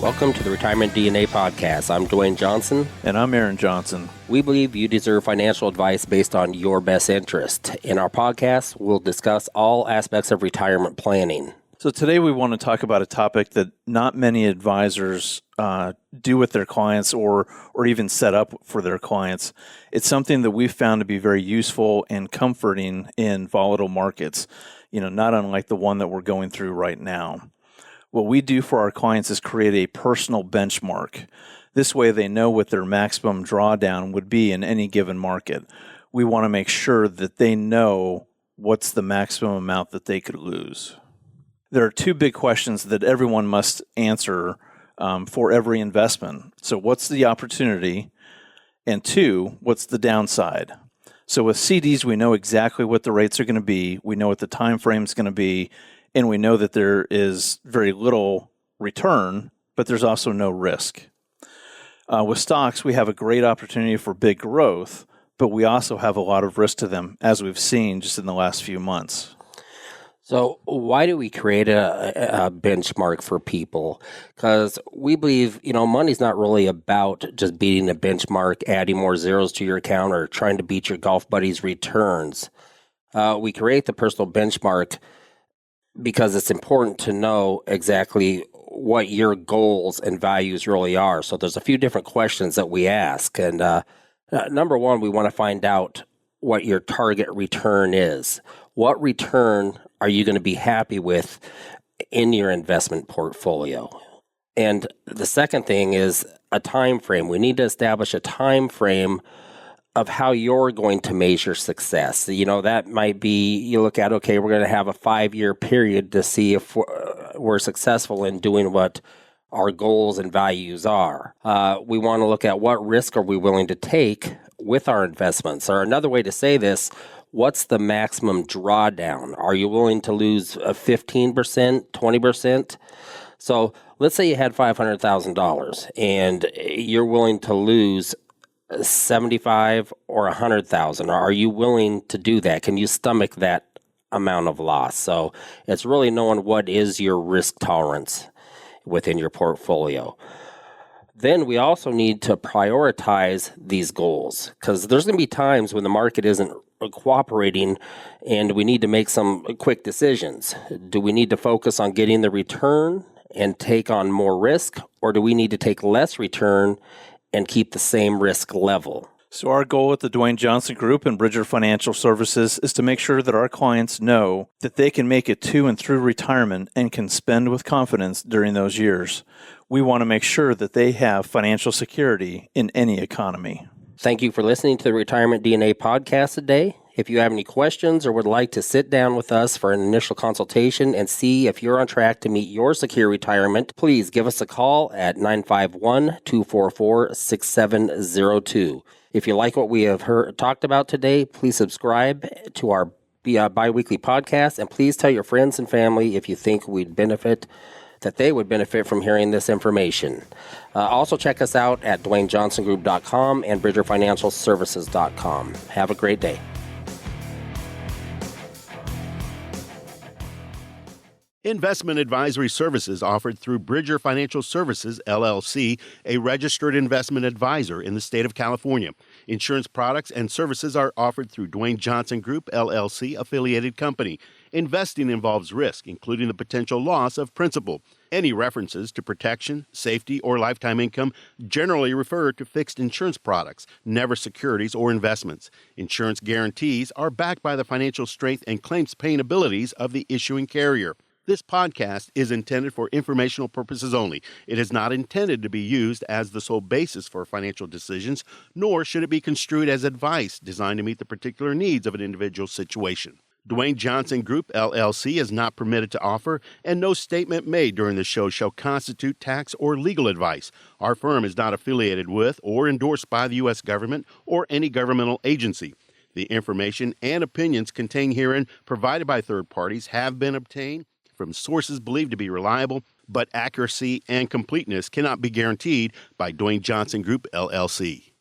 Welcome to the Retirement DNA Podcast. I'm Dwayne Johnson. And I'm Aaron Johnson. We believe you deserve financial advice based on your best interest. In our podcast, we'll discuss all aspects of retirement planning. So today we want to talk about a topic that not many advisors do with their clients or even set up for their clients. It's something that we've found to be very useful and comforting in volatile markets, not unlike the one that we're going through right now. What we do for our clients is create a personal benchmark. This way they know what their maximum drawdown would be in any given market. We want to make sure that they know what's the maximum amount that they could lose. There are two big questions that everyone must answer for every investment. So what's the opportunity? And two, what's the downside? So with CDs, we know exactly what the rates are going to be. We know what the time frame is going to be. And we know that there is very little return, but there's also no risk. With stocks, we have a great opportunity for big growth, but we also have a lot of risk to them, as we've seen just in the last few months. So why do we create a benchmark for people? Because we believe, money's not really about just beating a benchmark, adding more zeros to your account, or trying to beat your golf buddy's returns. We create the personal benchmark because it's important to know exactly what your goals and values really are. So there's a few different questions that we ask. And number one, we want to find out what your target return is. What return are you going to be happy with in your investment portfolio? And the second thing is a time frame. We need to establish a time frame of how you're going to measure success. That might be, you look at, okay, we're going to have a 5-year period to see if we're successful in doing what our goals and values are. We want to look at what risk are we willing to take with our investments. Or another way to say this, what's the maximum drawdown? Are you willing to lose 15%, 20%? So let's say you had $500,000 and you're willing to lose 75 or 100,000. Are you willing to do that? Can you stomach that amount of loss? So it's really knowing what is your risk tolerance within your portfolio. Then we also need to prioritize these goals, because there's going to be times when the market isn't cooperating and we need to make some quick decisions. Do we need to focus on getting the return and take on more risk, or do we need to take less return and keep the same risk level? So our goal at the Dwayne Johnson Group and Bridger Financial Services is to make sure that our clients know that they can make it to and through retirement and can spend with confidence during those years. We want to make sure that they have financial security in any economy. Thank you for listening to the Retirement DNA podcast today. If you have any questions or would like to sit down with us for an initial consultation and see if you're on track to meet your secure retirement, please give us a call at 951-244-6702. If you like what we have talked about today, please subscribe to our bi-weekly podcast, and please tell your friends and family if you think that they would benefit from hearing this information. Also check us out at DwayneJohnsonGroup.com and BridgerFinancialServices.com. Have a great day. Investment advisory services offered through Bridger Financial Services, LLC, a registered investment advisor in the state of California. Insurance products and services are offered through Dwayne Johnson Group, LLC, affiliated company. Investing involves risk, including the potential loss of principal. Any references to protection, safety, or lifetime income generally refer to fixed insurance products, never securities or investments. Insurance guarantees are backed by the financial strength and claims-paying abilities of the issuing carrier. This podcast is intended for informational purposes only. It is not intended to be used as the sole basis for financial decisions, nor should it be construed as advice designed to meet the particular needs of an individual situation. Dwayne Johnson Group, LLC is not permitted to offer, and no statement made during the show shall constitute tax or legal advice. Our firm is not affiliated with or endorsed by the U.S. government or any governmental agency. The information and opinions contained herein provided by third parties have been obtained from sources believed to be reliable, but accuracy and completeness cannot be guaranteed by Dwayne Johnson Group, LLC.